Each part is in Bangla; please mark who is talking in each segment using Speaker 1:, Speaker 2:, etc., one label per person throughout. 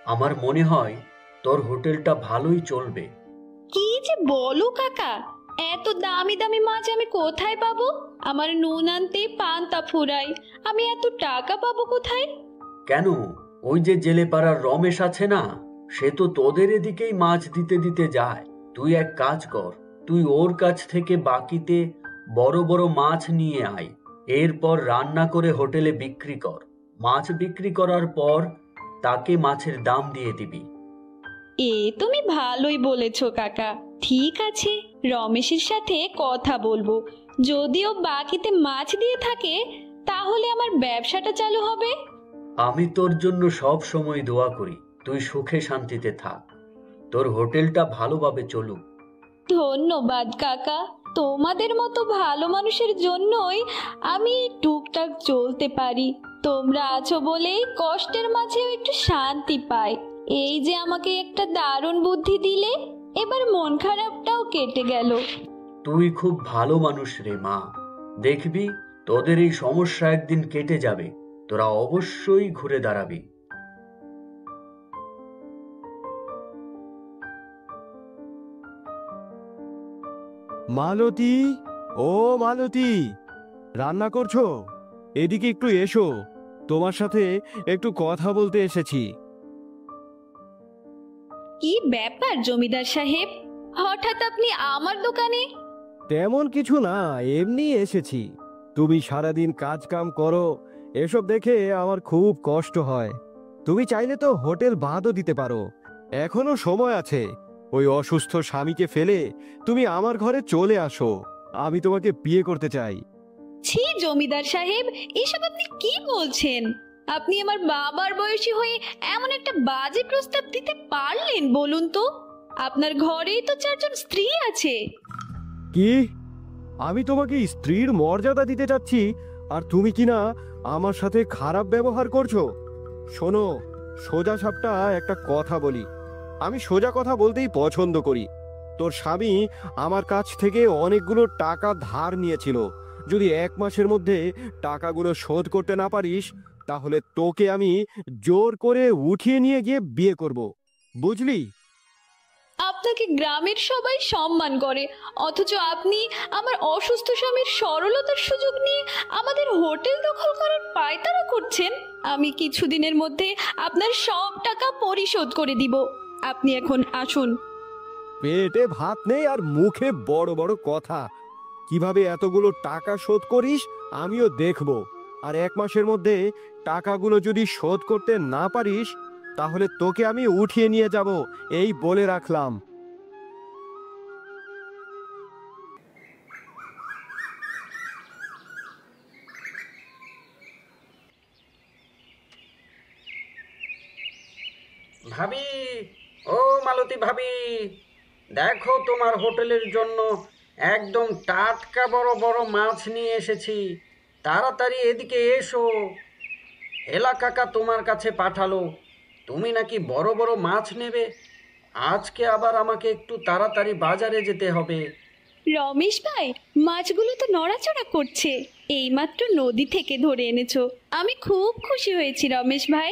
Speaker 1: আমার মনে হয় তোর হোটেলটা ভালোই চলবে।
Speaker 2: কি যে বলো কাকা, এত দামি দামি মাছ আমি কোথায় পাবো? আমার নুন আনতে পান্তা ফুরায়, আমি এত টাকা পাবো কোথায়?
Speaker 1: কেন, ওই যে জেলেপাড়ার রমেশ আছে না, সে তো তোদের এদিকেই মাছ দিতে দিতে যায়। তুই এক কাজ কর, তুই ওর কাছ থেকে বাকিতে বড় বড় মাছ নিয়ে আয়, এরপর রান্না করে হোটেলে বিক্রি কর। মাছ বিক্রি করার পর তাকে মাছের দাম দিয়ে দিবি।
Speaker 2: এ তুমি ভালোই বলেছো কাকা। ঠিক আছে, রমেশের সাথে কথা বলবো। যদিও বাকিতে মাছ দিয়ে থাকে, তাহলে আমার ব্যবসাটা চালু হবে।
Speaker 1: আমি তোর জন্য সব সময় দোয়া করি, তুই সুখে শান্তিতে থাক, তোর হোটেলটা ভালোভাবে চলুক।
Speaker 2: ধন্যবাদ কাকা, তোমাদের মতো ভালো মানুষের জন্যই আমি টুকটাক চলতে পারি। তোমরা আছো বলেই কষ্টের মাঝেও একটু শান্তি পাই। এই যে আমাকে একটা দারুণ বুদ্ধি দিলে, এবার মন খারাপটাও কেটে গেল।
Speaker 1: তুই খুব ভালো মানুষ রে মা, দেখবি তোদের এই সমস্যা একদিন কেটে যাবে, তোরা অবশ্যই ঘুরে দাঁড়াবি।
Speaker 3: মালতী, ও মালতী, রান্না করছো? এদিকে একটু এসো, তোমার সাথে একটু কথা বলতে এসেছি।
Speaker 2: কি ব্যাপার জমিদার সাহেব, হঠাৎ আপনি আমার দোকানে?
Speaker 3: তেমন কিছু না, এমনি এসেছি। তুমি সারাদিন কাজ কাম করো, এসব দেখে আমার খুব কষ্ট হয়। তুমি চাইলে তো হোটেল বাদও দিতে পারো, এখনো সময় আছে। ওই অসুস্থ স্বামীকে ফেলে তুমি আমার ঘরে চলে আসো, আমি তোমাকে বিয়ে করতে চাই।
Speaker 2: ছি জমিদার সাহেব, এসব আপনি কি বলছেন? আপনি আমার বাবার বয়সী হয়ে এমন একটা বাজে প্রস্তাব দিতে পারলেন বলুন তো? আপনার ঘরেই তো 4জন স্ত্রী আছে।
Speaker 3: কি? আমি তোমাকে স্ত্রীর মর্যাদা দিতে চাচ্ছি, আর তুমি কিনা আমার সাথে খারাপ ব্যবহার করছো? শোনো, সোজা সাপটা একটা কথা বলি, আমি সোজা কথা বলতেই পছন্দ করি। তোর স্বামী আমার কাছ থেকে অনেকগুলো টাকা ধার নিয়েছিল। যদি 1 মাসের মধ্যে টাকাগুলো শোধ করতে না পারিস, তাহলে তোকে আমি জোর করে উঠিয়ে নিয়ে গিয়ে বিয়ে করব, বুঝলি?
Speaker 2: আপনাকে গ্রামের সবাই সম্মান করে, অথচ আপনি আমার অসুস্থ স্বামীর সরলতার সুযোগ নিয়ে আমাদের হোটেল দখল করার পায়তারা করছেন। আমি কিছুদিনের মধ্যে আপনার সব টাকা পরিশোধ করে দিব। আপনি এখন আসুন।
Speaker 3: পেটে ভাত নেই আর মুখে বড় বড় কথা। কিভাবে এতগুলো টাকা শোধ করিস আমিও দেখব। আর 1 মাসের মধ্যে টাকাগুলো যদি শোধ করতে না পারিস, তাহলে তোকে আমি উঠিয়ে নিয়ে যাব, এই বলে রাখলাম।
Speaker 1: ভাবি, ও মালতী ভাবি, দেখো তোমার হোটেলের জন্য একদম টাটকা বড় বড় মাছ নিয়ে এসেছি, তাড়াতাড়ি এদিকে এসো। হেলা কাকা তোমার কাছে পাঠালো, তুমি নাকি বড় বড় মাছ নেবে। আজকে আবার আমাকে একটু তাড়াতাড়ি বাজারে যেতে হবে।
Speaker 2: রমেশ ভাই, মাছগুলো তো নড়াচড়া করছে। এইমাত্র নদী থেকে ধরে এনেছো, আমি খুব খুশি হয়েছি রমেশ ভাই।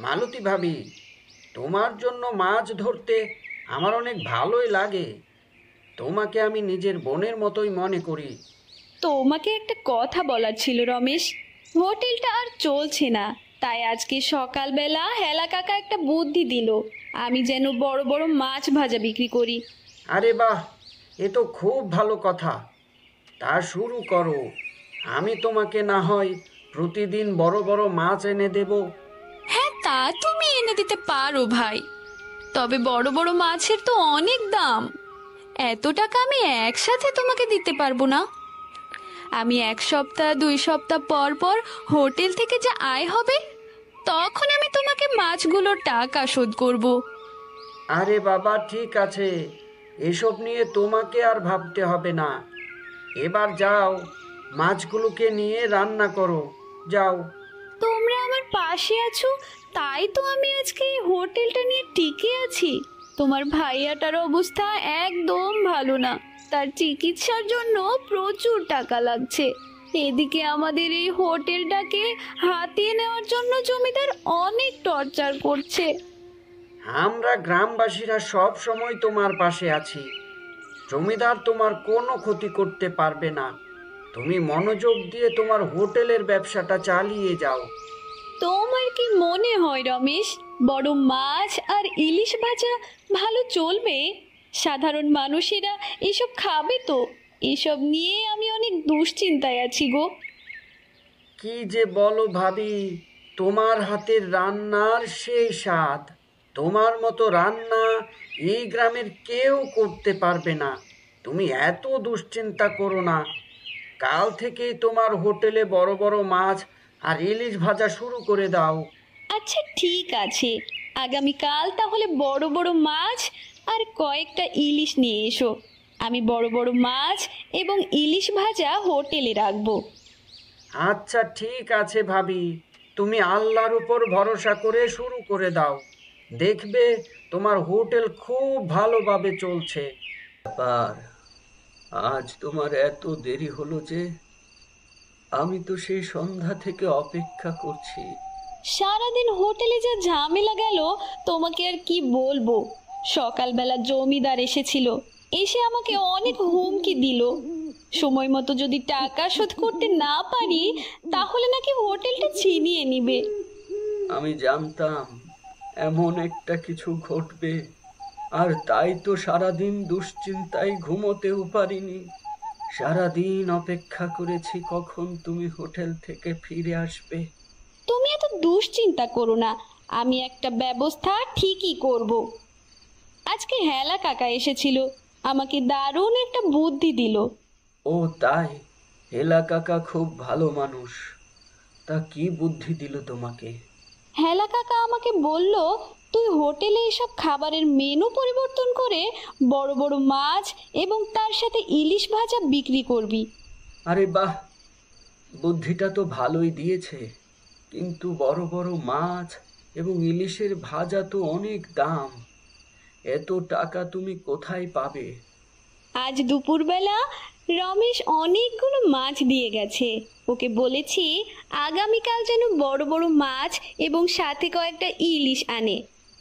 Speaker 1: মালতী ভাবি, তোমার জন্য মাছ ধরতে আমার অনেক ভালোই লাগে, তোমাকে আমি নিজের বোনের মতোই মনে করি।
Speaker 2: তোমাকে একটা কথা বলার ছিল রমেশ। হোটেলটা আর চলছে না, তাই আজকে সকালবেলা হেলা কাকা একটা বুদ্ধি দিল, আমি যেন বড় বড় মাছ ভাজা বিক্রি করি।
Speaker 1: আরে বাহ, এ তো খুব ভালো কথা, তা শুরু করো। আমি তোমাকে না হয় প্রতিদিন বড় বড় মাছ এনে দেব।
Speaker 2: হ্যাঁ, তা তুমি এনে দিতে পারো ভাই, তবে বড় বড় মাছের তো অনেক দাম। এত টাকা আমি একসাথে তোমাকে দিতে পারবো না। আমি 1 সপ্তাহ 2 সপ্তাহ পর পর হোটেল থেকে যা আয় হবে, তখন আমি তোমাকে মাছগুলোর টাকা শোধ করব।
Speaker 1: আরে বাবা, ঠিক আছে, এসব নিয়ে তোমাকে আর ভাবতে হবে না। এবার যাও, মাছগুলোকে নিয়ে রান্না করো, যাও।
Speaker 2: তোমরা আমার পাশে আছো, তাই তো আমি আজকে এই হোটেলটা নিয়ে টিকে আছি। তোমার ভাইয়াটার অবস্থা একদম ভালো না, তার চিকিৎসার জন্য প্রচুর টাকা লাগছে। এদিকে আমাদের এই হোটেলটাকে হাতিয়ে নেওয়ার জন্য জমিদার অনেক টর্চার করছে।
Speaker 1: আমরা গ্রামবাসীরা সব সময় তোমার পাশে আছি। জমিদার তোমার কোনো ক্ষতি করতে পারবে না। তুমি মনোযোগ দিয়ে তোমার হোটেলের ব্যবসাটা চালিয়ে যাও।
Speaker 2: তোমার কি মনে হয় রমেশ, বড় মাছ আর ইলিশ ভাজা ভালো চলবে? সাধারণ মানুষেরা এসব খাবে তো? এসব নিয়ে আমি অনেক দুশ্চিন্তায় আছি গো।
Speaker 1: কি যে বলো ভাবি, তোমার হাতের রান্নার সেই স্বাদ, তোমার মতো রান্না এই গ্রামের কেউ করতে পারবে না। তুমি এত দুশ্চিন্তা করো না। কাল থেকেই তোমার হোটেলে বড় বড় মাছ আর ইলিশ ভাজা শুরু করে দাও।
Speaker 2: আচ্ছা ঠিক আছে, আগামীকাল তাহলে বড় বড় মাছ আর কয়েকটা ইলিশ নিয়ে এসো। আমি বড় বড় মাছ এবং ইলিশ ভাজা হোটেলে রাখবো।
Speaker 1: আচ্ছা ঠিক আছে ভাবি, তুমি আল্লাহর উপর ভরসা করে শুরু করে দাও। দেখবে তোমার হোটেল খুব ভালোভাবে চলছে। ব্যাপার, আজ তোমার এত দেরি হলো যে? আমি তো সেই সন্ধ্যা থেকে অপেক্ষা করছি।
Speaker 2: সারাদিন হোটেলে যা ঝামেলা গেল তোমাকে আর কি বলবো। সকালবেলা জমিদার এসেছিল, এসে আমাকে অনেক হুমকি দিল। সময় মতো যদি টাকা শোধ করতে না পারি তাহলে নাকি হোটেলটা ছিনিয়ে নিবে।
Speaker 1: আমি জানতাম এমন একটা কিছু ঘটবে, আর তাই তো সারাদিন দুশ্চিন্তায় ঘুমোতেও পারিনি। সারাদিন অপেক্ষা করেছি কখন তুমি হোটেল থেকে ফিরে আসবে।
Speaker 2: তুমি এত দুশ্চিন্তা করো না, আমি একটা ব্যবস্থা ঠিকই করব। আজকে হেলা কাকা এসেছিল, আমাকে দারুণ একটা বুদ্ধি দিল।
Speaker 1: ও তাই? হেলা কাকা খুব ভালো মানুষ। তা কি বুদ্ধি দিল তোমাকে?
Speaker 2: হেলা কাকা আমাকে বলল, তুই হোটেলে এসব খাবারের মেনু পরিবর্তন করে বড় বড় মাছ এবং তার সাথে ইলিশ ভাজা বিক্রি করবি।
Speaker 1: আরে বাহ, বুদ্ধিটা তো ভালোই দিয়েছে, কিন্তু বড় বড় মাছ এবং ইলিশের ভাজা তো অনেক দাম। এত টাকা তুমি কোথায় পাবে?
Speaker 2: আজ দুপুরবেলা রমেশ অনেকগুলো মাছ দিয়ে গেছে। ওকে বলেছি আগামীকাল যেন বড় বড় মাছ এবং সাথে কয়েকটা ইলিশ আনে,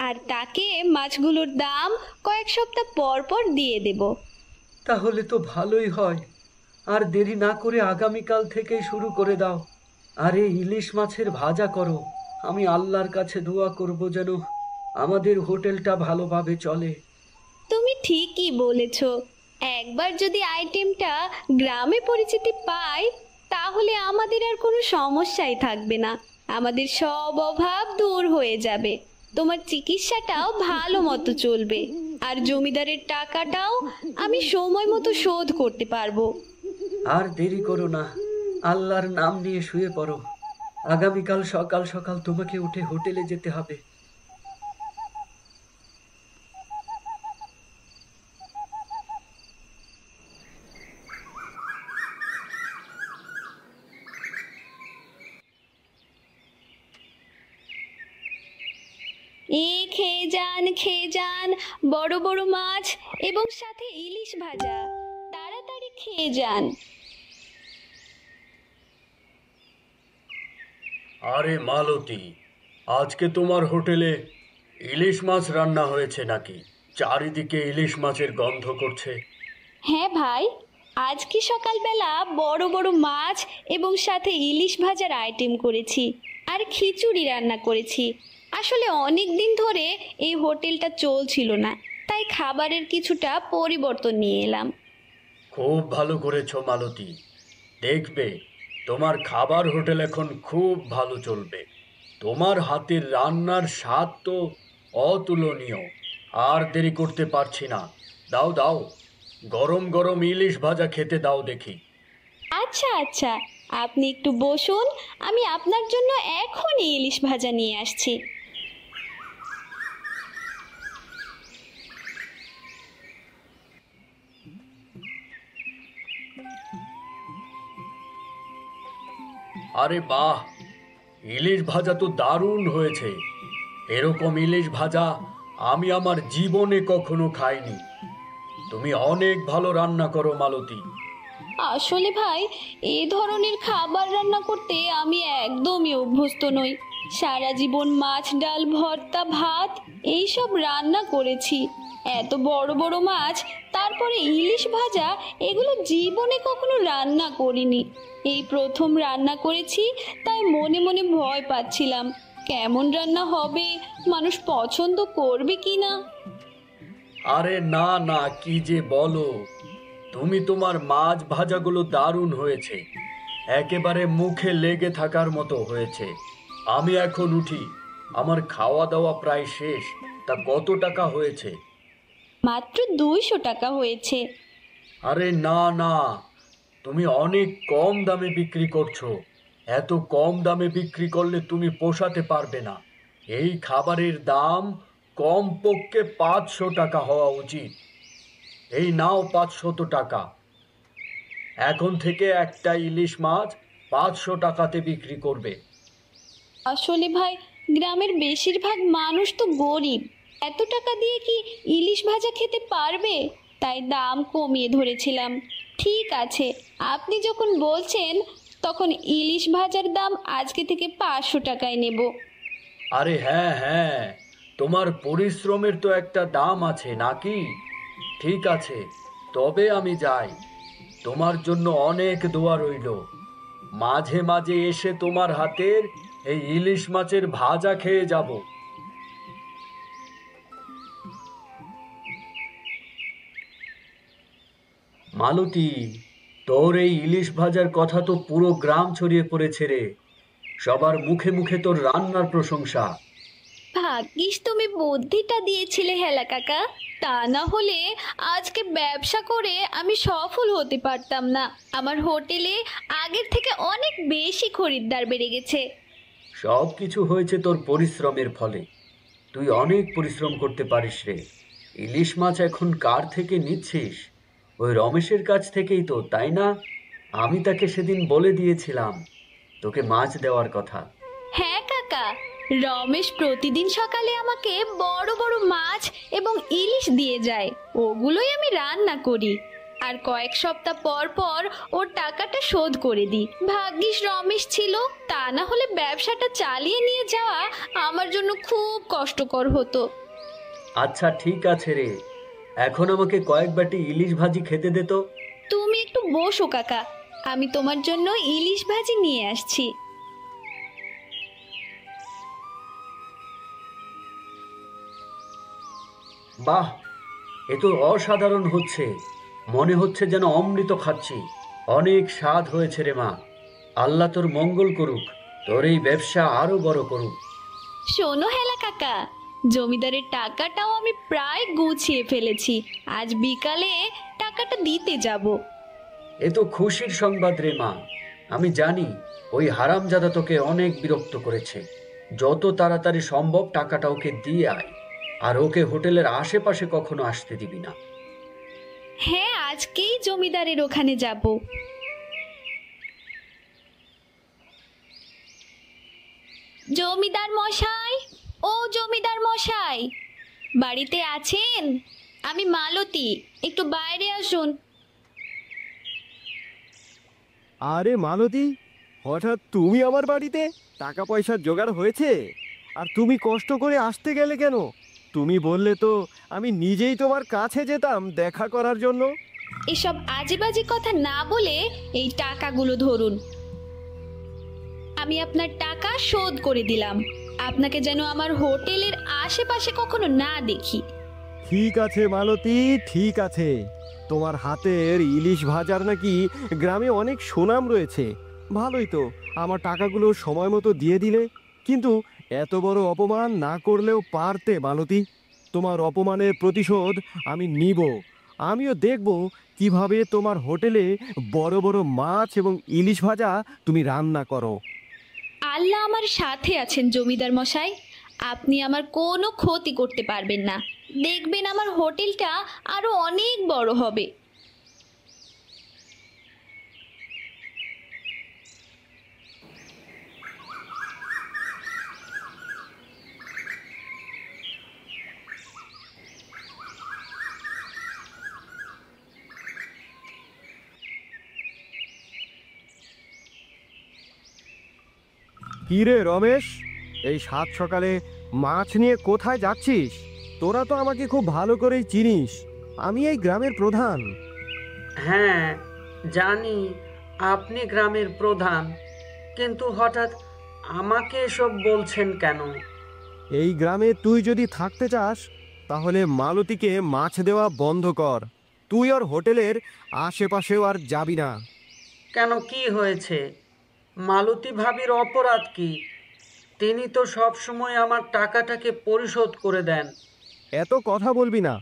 Speaker 2: আর তাকে মাছগুলোর দাম কয়েক সপ্তাহ পর পর দিয়ে দেব।
Speaker 1: তাহলে তো ভালোই হয়। আর দেরি না করে আগামীকাল থেকেই শুরু করে দাও। আরে ইলিশ মাছের ভাজা করো। আমি আল্লাহর কাছে দোয়া করব যেন আমাদের হোটেলটা ভালোভাবে চলে।
Speaker 2: তুমি ঠিকই বলেছ, একবার যদি আইটেমটা গ্রামে পরিচিতি পায় তাহলে আমাদের আর কোনো সমস্যাই থাকবে না। আমাদের সব অভাব দূর হয়ে যাবে, তোমার চিকিৎসাটাও ভালো মতো চলবে, আর জমিদারের টাকাটাও আমি সময় মতো শোধ করতে পারবো।
Speaker 1: আর দেরি করো না, আল্লাহর নাম নিয়ে শুয়ে পড়ো। আগামীকাল সকাল সকাল তোমাকে উঠে হোটেলে যেতে হবে।
Speaker 2: খেয়ে যান বড় বড় মাছ এবং সাথে ইলিশ ভাজা, তাড়াতাড়ি খেয়ে যান।
Speaker 1: আরে মালতী, আজকে তোমার হোটেলে ইলিশ মাছ রান্না হয়েছে নাকি? চারিদিকে ইলিশ মাছের গন্ধ করছে।
Speaker 2: হ্যাঁ ভাই, আজকে সকালবেলা বড় বড় মাছ এবং সাথে ইলিশ ভাজার আইটেম করেছি, আর খিচুড়ি রান্না করেছি। আসলে অনেক দিন ধরে এই হোটেলটা চলছিল না, তাই খাবারের কিছুটা পরিবর্তন নিয়ে এলাম।
Speaker 1: খুব ভালো করেছো মালতী। দেখবে তোমার খাবার হোটেল এখন খুব ভালো চলবে। তোমার হাতের রান্নার স্বাদ তো অতুলনীয়। আর দেরি করতে পারছি না, দাও দাও, গরম গরম ইলিশ ভাজা খেতে দাও দেখি।
Speaker 2: আচ্ছা আচ্ছা, আপনি একটু বসুন, আমি আপনার জন্য এখনই ইলিশ ভাজা নিয়ে আসছি।
Speaker 1: আরে বাহ, ইলিশ ভাজা তো দারুণ হয়েছে। এরকম ইলিশ ভাজা আমি আমার জীবনে কখনো খাইনি। তুমি অনেক ভালো রান্না করো মালতী।
Speaker 2: আসলে ভাই, এই ধরনের খাবার রান্না করতে আমি একদমই অভ্যস্ত নই। সারা জীবন মাছ ডাল ভর্তা ভাত এইসব রান্না করেছি। এত বড় বড় মাছ, তারপরে ইলিশ ভাজা, এগুলো জীবনে কখনো রান্না করিনি। এই প্রথম রান্না করেছি, তাই মনে মনে ভয় পাচ্ছিলাম কেমন রান্না হবে, মানুষ পছন্দ করবে কিনা।
Speaker 4: আরে না না, কি যে বলো, তুমি তোমার মাছ ভাজাগুলো দারুণ হয়েছে, একেবারে মুখে লেগে থাকার মতো হয়েছে। আমি এখন উঠি, আমার খাওয়া দাওয়া প্রায় শেষ। তা কত টাকা হয়েছে?
Speaker 2: মাত্র 200 টাকা হয়েছে।
Speaker 4: আরে না না, তুমি অনেক কম দামে বিক্রি করছো। এত কম দামে বিক্রি করলে তুমি পোষাতে পারবে না। এই খাবারের দাম কমপক্ষে 500 টাকা হওয়া উচিত। এই নাও 500 টাকা। এখন থেকে একটা ইলিশ মাছ 500 টাকাতে বিক্রি করবে।
Speaker 2: আসলে ভাই, গ্রামের বেশিরভাগ মানুষ তো গরিব, এত টাকা দিয়ে কি ইলিশ ভাজা খেতে পারবে? তাই দাম কমিয়ে ধরেছিলাম। ঠিক আছে, আপনি যখন বলছেন, তখন ইলিশ ভাজার দাম আজকে থেকে 500 টাকায় নেব।
Speaker 4: আরে হ্যাঁ হ্যাঁ, তোমার পরিশ্রমের তো একটা দাম আছে নাকি? ঠিক আছে, তবে আমি যাই। তোমার জন্য অনেক দোয়া রইল। মাঝে মাঝে এসে তোমার হাতের এই ইলিশ মাছের ভাজা খেয়ে যাব। মালতী, তোর এই ইলিশ ভাজার কথা তো পুরো গ্রাম ছড়িয়ে পড়েছে রে। সবার মুখে মুখে তোর রান্নার প্রশংসা।
Speaker 2: ভাগ্যিস তুমি বুদ্ধিটা দিয়েছিলে হেলা কাকা, তা না হলে আজকে ব্যবসা করে আমি সফল হতে পারতাম না। আমার হোটেলে আগের থেকে অনেক বেশি খরিদ্দার বেড়ে গেছে।
Speaker 4: সব কিছু হয়েছে তোর পরিশ্রমের ফলে। তুই অনেক পরিশ্রম করতে পারিস রে। ইলিশ মাছ এখন কার থেকে নিচ্ছিস? ওই রমেশের কাছ থেকেই তো, তাই না? আমি তাকে সেদিন বলে দিয়েছিলাম তোকে মাছ দেওয়ার কথা।
Speaker 2: হ্যাঁ কাকা, রমেশ প্রতিদিন সকালে আমাকে বড় বড় মাছ এবং ইলিশ দিয়ে যায়, ওগুলোই আমি রান্না করি। আর কয়েক সপ্তাহ পর পর ওর টাকাটা শোধ করে দিই। ভাগ্যিস রমেশ ছিল, তা না হলে ব্যবসাটা চালিয়ে নিয়ে যাওয়া আমার জন্য খুব কষ্টকর হতো।
Speaker 4: আচ্ছা ঠিক আছে রে, এখন আমাকে কয়েক বাটি ইলিশ ভাজি খেতে দে তো।
Speaker 2: তুমি একটু বসো কাকা, আমি তোমার জন্য ইলিশ ভাজি নিয়ে আসছি।
Speaker 4: বাহ, এ তো অসাধারণ হচ্ছে। মনে হচ্ছে যেন অমৃত খাচ্ছি। অনেক স্বাদ হয়েছে রে মা। আল্লাহ তোর মঙ্গল করুক, তোর এই ব্যবসা আরো বড় করুক।
Speaker 2: শোনো হেলা কাকা, জমিদারের টাকাটাও আমি প্রায় গুছিয়ে ফেলেছি। আজ বিকালে টাকাটা দিতে যাব।
Speaker 4: এ তো খুশির সংবাদ রে মা। আমি জানি ওই হারামজাদা তোকে অনেক বিরক্ত করেছে। যত তাড়াতাড়ি সম্ভব টাকাটা ওকে দিয়ে আয়, আর ওকে হোটেলের আশেপাশে কখনো আসতে দিবি না।
Speaker 2: হ্যাঁ, আজকেই জমিদারের ওখানে যাব। জমিদার মশাই, ও জমিদার মশাই, বাড়িতে আছেন? আমি মালতী, একটু বাইরে আসুন।
Speaker 3: আরে মালতী, হঠাৎ তুমি আমার বাড়িতে? টাকা পয়সার জোগাড় হয়েছে? আর তুমি কষ্ট করে আসতে গেলে কেন? তুমি বললে তো আমি নিজেই তোমার কাছে যেতাম দেখা করার জন্য।
Speaker 2: এসব আজেবাজে কথা না বলে এই টাকাগুলো ধরুন। আমি আপনার টাকা শোধ করে দিলাম। আপনাকে যেন আমার হোটেলের আশেপাশে কখনো না দেখি।
Speaker 3: ঠিক আছে মালতী, ঠিক আছে। তোমার হাতের ইলিশ ভাজার নাকি গ্রামে অনেক সুনাম রয়েছে। ভালোই তো, আমার টাকাগুলো সময় মতো দিয়ে দিলে। কিন্তু এত বড় অপমান না করলেও পারতে মালতী। তোমার অপমানের প্রতিশোধ আমি নিব। আমিও দেখব কিভাবে তোমার হোটেলে বড় বড় মাছ এবং ইলিশ ভাজা তুমি রান্না করো।
Speaker 2: আল্লাহ আমার সাথে আছেন জমিদার মশাই, আপনি আমার কোনো ক্ষতি করতে পারবেন না। দেখবেন আমার হোটেলটা আরো অনেক বড় হবে।
Speaker 3: কি রে রমেশ, এই সাত সকালে মাছ নিয়ে কোথায় যাচ্ছিস? তোরা তো আমাকে খুব ভালো করেই চিনিস, আমি এই গ্রামের প্রধান।
Speaker 1: হ্যাঁ জানি আপনি গ্রামের প্রধান, কিন্তু হঠাৎ আমাকে এসব বলছেন কেন?
Speaker 3: এই গ্রামে তুই যদি থাকতে চাস তাহলে মালতীকে মাছ দেওয়া বন্ধ কর। তুই আর হোটেলের আশেপাশেও আর যাবি না।
Speaker 1: কেন, কি হয়েছে? মালতী ভাবির অপরাধ কি? তিনি তো সব সময় আমার টাকাটাকে পরিশোধ করে দেন।
Speaker 3: এত কথা বলবি না,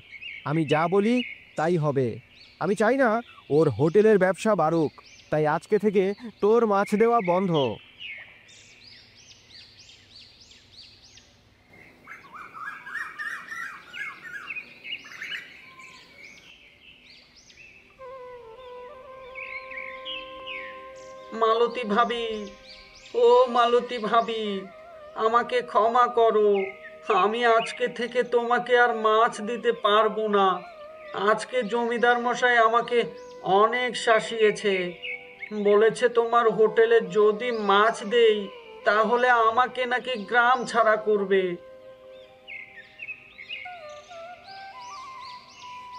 Speaker 3: আমি যা বলি তাই হবে। আমি চাই না ওর হোটেলের ব্যবসা বাড়ুক, তাই আজকে থেকে তোর মাছ দেওয়া বন্ধ।
Speaker 1: মালতী ভাবি, ও মালতী ভাবি, আমাকে ক্ষমা করো। আমি আজকে থেকে তোমাকে আর মাছ দিতে পারবো না। আজকে জমিদার মশাই আমাকে অনেক শাসিয়েছে, বলেছে তোমার হোটেলে যদি মাছ দেই তাহলে আমাকে নাকি গ্রাম ছাড়া করবে।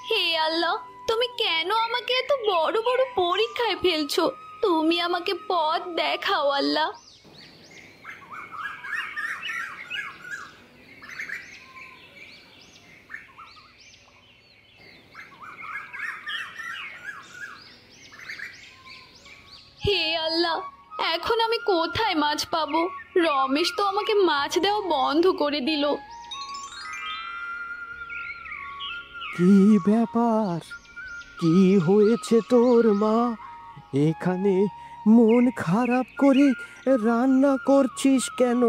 Speaker 2: হে আল্লাহ, তুমি কেন আমাকে এত বড় বড় পরীক্ষায় ফেলছো? তুমি আমাকে পথ দেখাও আল্লাহ। হে আল্লাহ, এখন আমি কোথায় মাছ পাবো? রমেশ তো আমাকে মাছ দেওয়া বন্ধ করে দিল।
Speaker 3: কি ব্যাপার? কি হয়েছে তোর মা? এখানে মন খারাপ করে রান্না করছিস কেন?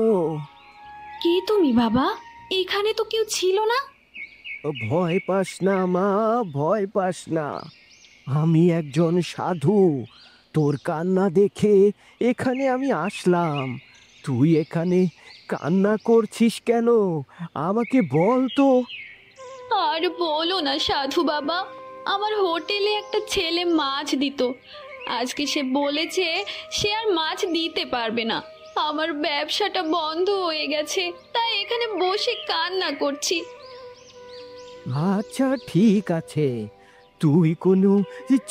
Speaker 2: কে তুমি বাবা? এখানে তো কেউ ছিল না।
Speaker 3: ভয় পাস না মা, ভয় পাস না। আমি একজন সাধু। তোর কান্না দেখে এখানে আমি আসলাম। তুই এখানে কান্না করছিস কেন? আমাকে বল তো।
Speaker 2: আর বলো না সাধু বাবা, আমার হোটেলে একটা ছেলে মাছ দিত। আজকে সে বলেছে সে আর মাছ দিতে পারবে না। আমার ব্যবসাটা বন্ধ হয়ে গেছে, তাই এখানে বসে কান্না করছি।
Speaker 3: আচ্ছা ঠিক আছে, তুই কোনো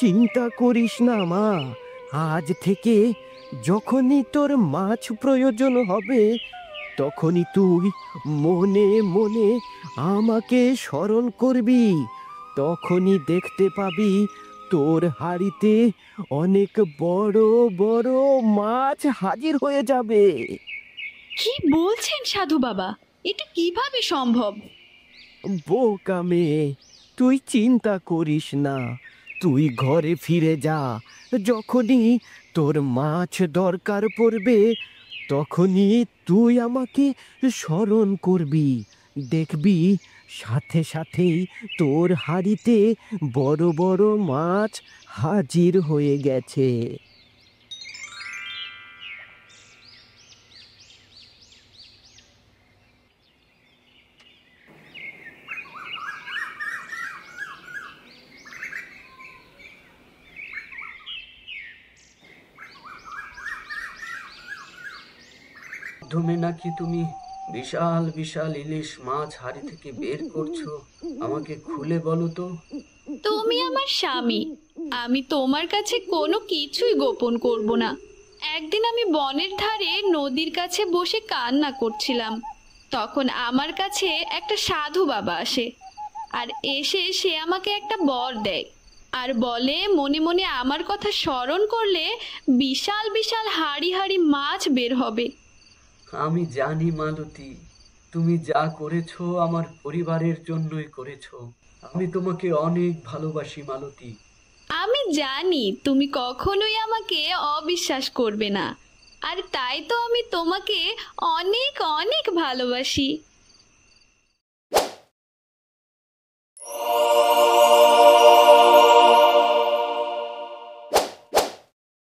Speaker 3: চিন্তা করিস না মা। আজ থেকে যখনই তোর মাছ প্রয়োজন হবে তখনই তুই মনে মনে আমাকে স্মরণ করবি। তখনই দেখতে পাবি তোর হাড়িতে অনেক বড় বড় মাছ হাজির হয়ে যাবে।
Speaker 2: কি বলছেন সাধু বাবা? এটা কিভাবে সম্ভব?
Speaker 3: বোকা মেয়ে, তুই চিন্তা করিস না। তুই ঘরে ফিরে যা। যখনই তোর মাছ দরকার পড়বে তখনই তুই আমাকে স্মরণ করবি। দেখবি সাথে সাথেই তোর হাড়িতে বড় বড় মাছ হাজির হয়ে গেছে।
Speaker 1: তুমি নাকি তুমি বিশাল বিশাল ইলিশ মাছ হাড়ি থেকে বের করছো, আমাকে খুলে বলো তো।
Speaker 2: তুমি আমার স্বামী, আমি তোমার কাছে কোনো কিছুই গোপন করব না। একদিন আমি বনের ধারে নদীর কাছে বসে কান্না করছিলাম। তখন আমার কাছে একটা সাধু বাবা আসে, আর এসে সে আমাকে একটা বর দেয় আর বলে মনে মনে আমার কথা স্মরণ করলে বিশাল বিশাল হাড়ি হাড়ি মাছ বের হবে।
Speaker 1: আমি জানি মালতী, তুমি যা করেছো আমার পরিবারের জন্যই করেছো। আমি তোমাকে অনেক ভালোবাসি মালতী।
Speaker 2: আমি জানি তুমি কখনোই আমাকে অবিশ্বাস করবে না, আর তাই তো আমি তোমাকে অনেক অনেক ভালোবাসি।